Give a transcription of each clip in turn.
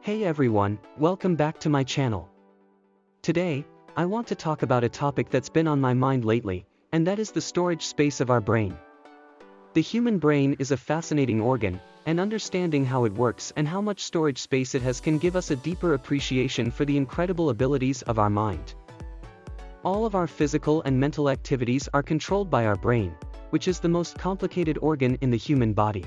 Hey everyone, welcome back to my channel. Today, I want to talk about a topic that's been on my mind lately, and that is the storage space of our brain. The human brain is a fascinating organ, and understanding how it works and how much storage space it has can give us a deeper appreciation for the incredible abilities of our mind. All of our physical and mental activities are controlled by our brain, which is the most complicated organ in the human body.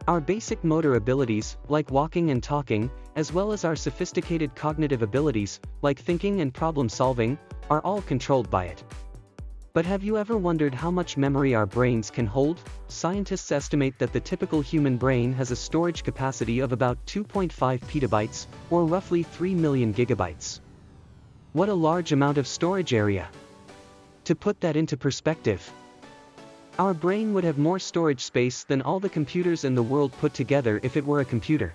Our basic motor abilities, like walking and talking, as well as our sophisticated cognitive abilities, like thinking and problem-solving, are all controlled by it. But have you ever wondered how much memory our brains can hold? Scientists estimate that the typical human brain has a storage capacity of about 2.5 petabytes, or roughly 3 million gigabytes. What a large amount of storage area! To put that into perspective, our brain would have more storage space than all the computers in the world put together if it were a computer.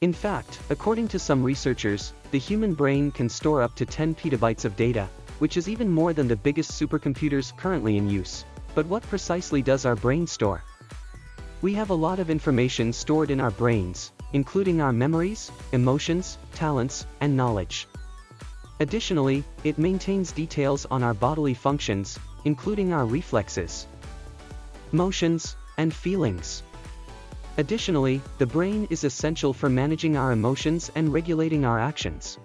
In fact, according to some researchers, the human brain can store up to 10 petabytes of data, which is even more than the biggest supercomputers currently in use. But what precisely does our brain store? We have a lot of information stored in our brains, including our memories, emotions, talents, and knowledge. Additionally, it maintains details on our bodily functions, including our reflexes, motions, and feelings. Additionally, the brain is essential for managing our emotions and regulating our actions.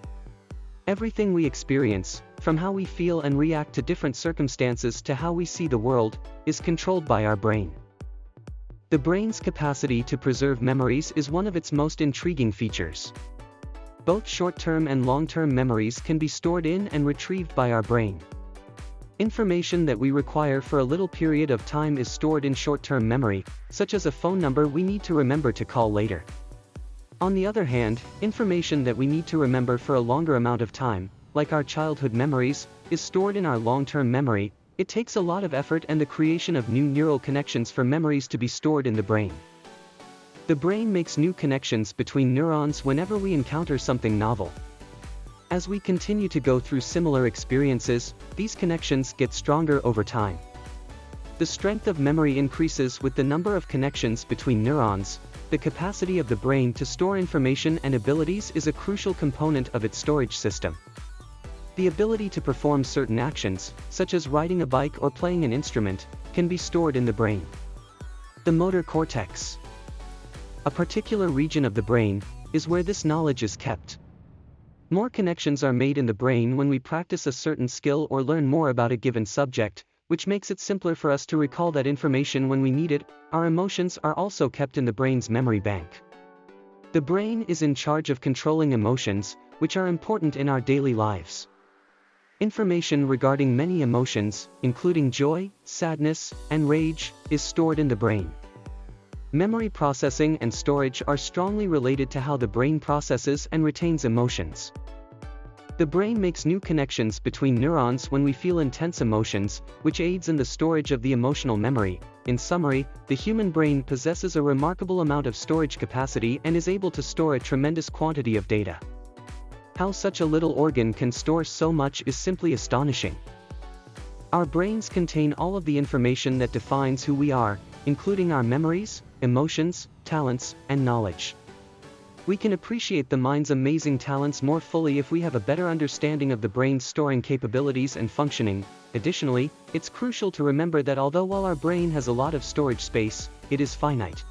Everything we experience, from how we feel and react to different circumstances to how we see the world, is controlled by our brain. The brain's capacity to preserve memories is one of its most intriguing features. Both short-term and long-term memories can be stored in and retrieved by our brain. Information that we require for a little period of time is stored in short-term memory, such as a phone number we need to remember to call later. On the other hand, information that we need to remember for a longer amount of time, like our childhood memories, is stored in our long-term memory. It takes a lot of effort and the creation of new neural connections for memories to be stored in the brain. The brain makes new connections between neurons whenever we encounter something novel. As we continue to go through similar experiences, these connections get stronger over time. The strength of memory increases with the number of connections between neurons. The capacity of the brain to store information and abilities is a crucial component of its storage system. The ability to perform certain actions, such as riding a bike or playing an instrument, can be stored in the brain. The motor cortex, a particular region of the brain, is where this knowledge is kept. More connections are made in the brain when we practice a certain skill or learn more about a given subject, which makes it simpler for us to recall that information when we need it. Our emotions are also kept in the brain's memory bank. The brain is in charge of controlling emotions, which are important in our daily lives. Information regarding many emotions, including joy, sadness, and rage, is stored in the brain. Memory processing and storage are strongly related to how the brain processes and retains emotions. The brain makes new connections between neurons when we feel intense emotions, which aids in the storage of the emotional memory. In summary, the human brain possesses a remarkable amount of storage capacity and is able to store a tremendous quantity of data. How such a little organ can store so much is simply astonishing. Our brains contain all of the information that defines who we are, including our memories, emotions, talents, and knowledge. We can appreciate the mind's amazing talents more fully if we have a better understanding of the brain's storing capabilities and functioning. Additionally, it's crucial to remember that while our brain has a lot of storage space, it is finite.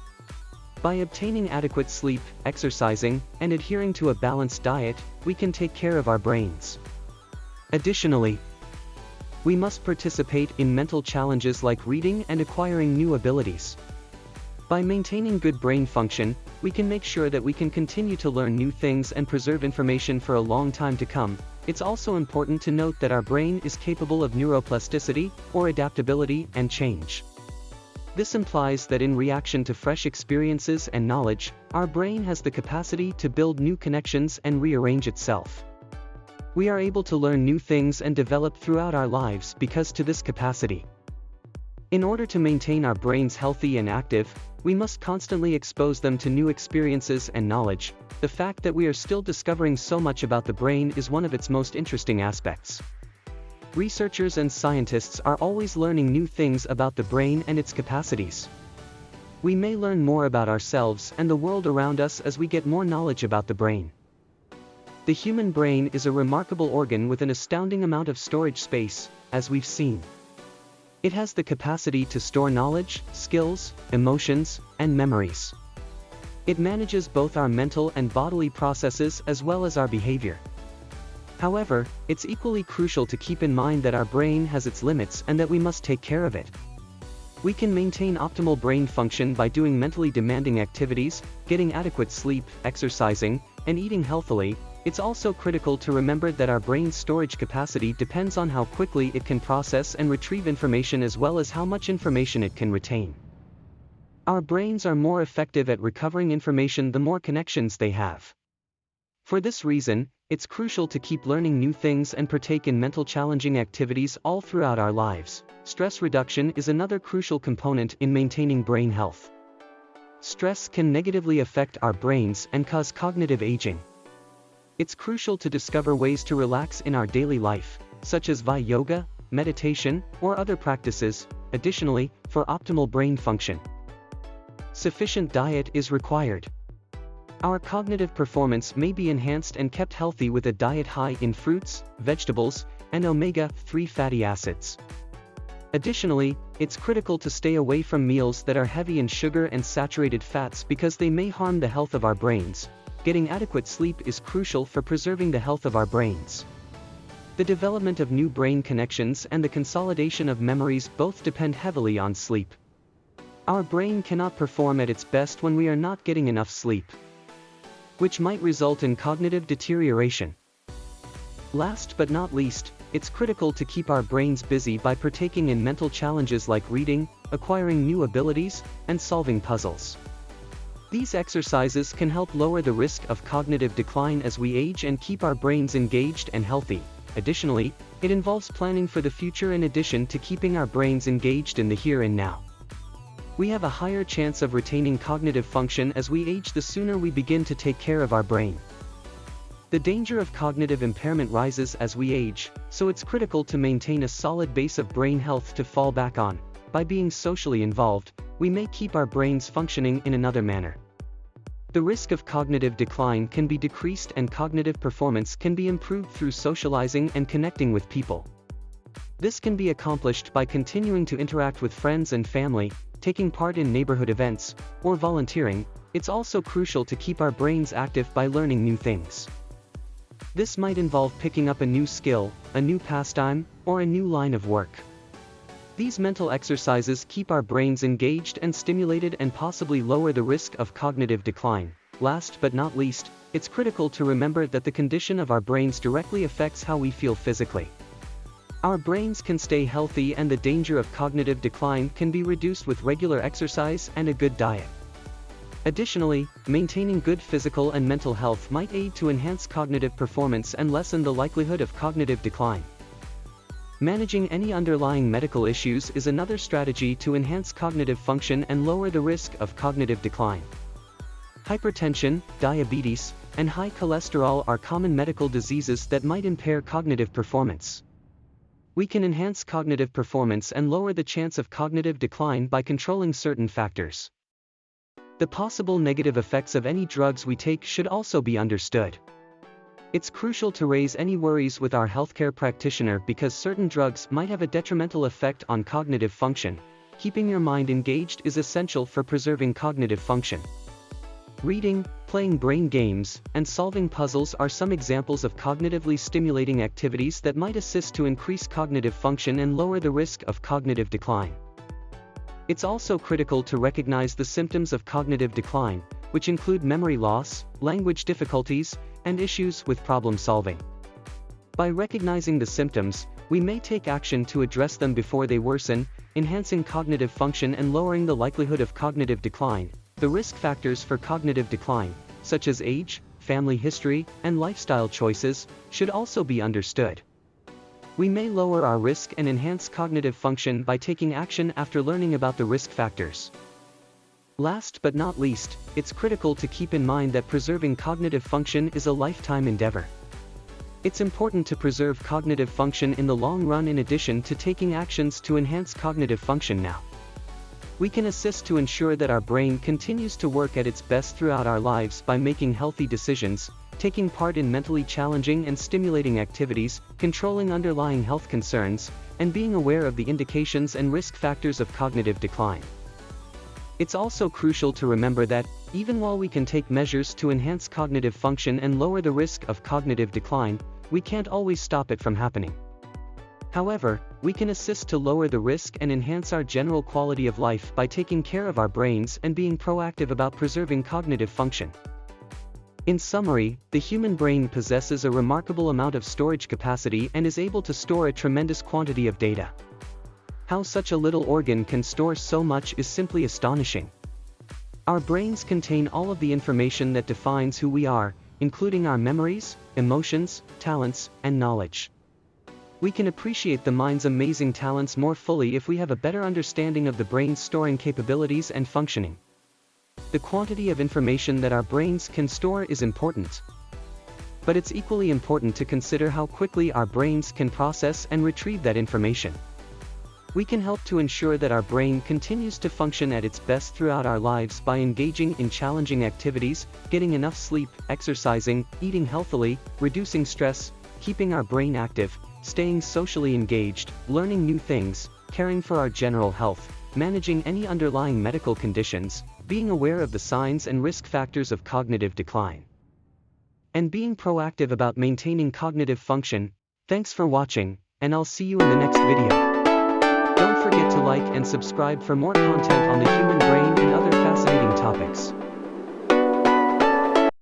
By obtaining adequate sleep, exercising, and adhering to a balanced diet, we can take care of our brains. Additionally, we must participate in mental challenges like reading and acquiring new abilities. By maintaining good brain function, we can make sure that we can continue to learn new things and preserve information for a long time to come. It's also important to note that our brain is capable of neuroplasticity, or adaptability, and change. This implies that in reaction to fresh experiences and knowledge, our brain has the capacity to build new connections and rearrange itself. We are able to learn new things and develop throughout our lives because of this capacity. In order to maintain our brains healthy and active, we must constantly expose them to new experiences and knowledge. The fact that we are still discovering so much about the brain is one of its most interesting aspects. Researchers and scientists are always learning new things about the brain and its capacities. We may learn more about ourselves and the world around us as we get more knowledge about the brain. The human brain is a remarkable organ with an astounding amount of storage space, as we've seen. It has the capacity to store knowledge, skills, emotions, and memories. It manages both our mental and bodily processes as well as our behavior. However, it's equally crucial to keep in mind that our brain has its limits and that we must take care of it. We can maintain optimal brain function by doing mentally demanding activities, getting adequate sleep, exercising, and eating healthily. It's also critical to remember that our brain's storage capacity depends on how quickly it can process and retrieve information as well as how much information it can retain. Our brains are more effective at recovering information the more connections they have. For this reason, it's crucial to keep learning new things and partake in mental challenging activities all throughout our lives. Stress reduction is another crucial component in maintaining brain health. Stress can negatively affect our brains and cause cognitive aging. It's crucial to discover ways to relax in our daily life, such as via yoga, meditation, or other practices. Additionally, for optimal brain function, sufficient diet is required. Our cognitive performance may be enhanced and kept healthy with a diet high in fruits, vegetables, and omega-3 fatty acids. Additionally, it's critical to stay away from meals that are heavy in sugar and saturated fats because they may harm the health of our brains. Getting adequate sleep is crucial for preserving the health of our brains. The development of new brain connections and the consolidation of memories both depend heavily on sleep. Our brain cannot perform at its best when we are not getting enough sleep, which might result in cognitive deterioration. Last but not least, it's critical to keep our brains busy by partaking in mental challenges like reading, acquiring new abilities, and solving puzzles. These exercises can help lower the risk of cognitive decline as we age and keep our brains engaged and healthy. Additionally, it involves planning for the future in addition to keeping our brains engaged in the here and now. We have a higher chance of retaining cognitive function as we age the sooner we begin to take care of our brain. The danger of cognitive impairment rises as we age, so it's critical to maintain a solid base of brain health to fall back on. By being socially involved, we may keep our brains functioning in another manner. The risk of cognitive decline can be decreased and cognitive performance can be improved through socializing and connecting with people. This can be accomplished by continuing to interact with friends and family, taking part in neighborhood events, or volunteering. It's also crucial to keep our brains active by learning new things. This might involve picking up a new skill, a new pastime, or a new line of work. These mental exercises keep our brains engaged and stimulated and possibly lower the risk of cognitive decline. Last but not least, it's critical to remember that the condition of our brains directly affects how we feel physically. Our brains can stay healthy and the danger of cognitive decline can be reduced with regular exercise and a good diet. Additionally, maintaining good physical and mental health might aid to enhance cognitive performance and lessen the likelihood of cognitive decline. Managing any underlying medical issues is another strategy to enhance cognitive function and lower the risk of cognitive decline. Hypertension, diabetes, and high cholesterol are common medical diseases that might impair cognitive performance. We can enhance cognitive performance and lower the chance of cognitive decline by controlling certain factors. The possible negative effects of any drugs we take should also be understood. It's crucial to raise any worries with our healthcare practitioner because certain drugs might have a detrimental effect on cognitive function. Keeping your mind engaged is essential for preserving cognitive function. Reading, playing brain games, and solving puzzles are some examples of cognitively stimulating activities that might assist to increase cognitive function and lower the risk of cognitive decline. It's also critical to recognize the symptoms of cognitive decline, which include memory loss, language difficulties, and issues with problem solving. By recognizing the symptoms, we may take action to address them before they worsen, enhancing cognitive function and lowering the likelihood of cognitive decline. The risk factors for cognitive decline, such as age, family history, and lifestyle choices, should also be understood. We may lower our risk and enhance cognitive function by taking action after learning about the risk factors. Last but not least, it's critical to keep in mind that preserving cognitive function is a lifetime endeavor. It's important to preserve cognitive function in the long run in addition to taking actions to enhance cognitive function now. We can assist to ensure that our brain continues to work at its best throughout our lives by making healthy decisions, taking part in mentally challenging and stimulating activities, controlling underlying health concerns, and being aware of the indications and risk factors of cognitive decline. It's also crucial to remember that, even while we can take measures to enhance cognitive function and lower the risk of cognitive decline, we can't always stop it from happening. However, we can assist to lower the risk and enhance our general quality of life by taking care of our brains and being proactive about preserving cognitive function. In summary, the human brain possesses a remarkable amount of storage capacity and is able to store a tremendous quantity of data. How such a little organ can store so much is simply astonishing. Our brains contain all of the information that defines who we are, including our memories, emotions, talents, and knowledge. We can appreciate the mind's amazing talents more fully if we have a better understanding of the brain's storing capabilities and functioning. The quantity of information that our brains can store is important. But it's equally important to consider how quickly our brains can process and retrieve that information. We can help to ensure that our brain continues to function at its best throughout our lives by engaging in challenging activities, getting enough sleep, exercising, eating healthily, reducing stress, keeping our brain active, staying socially engaged, learning new things, caring for our general health, managing any underlying medical conditions, being aware of the signs and risk factors of cognitive decline, and being proactive about maintaining cognitive function. Thanks for watching, and I'll see you in the next video. Don't forget to like and subscribe for more content on the human brain and other fascinating topics.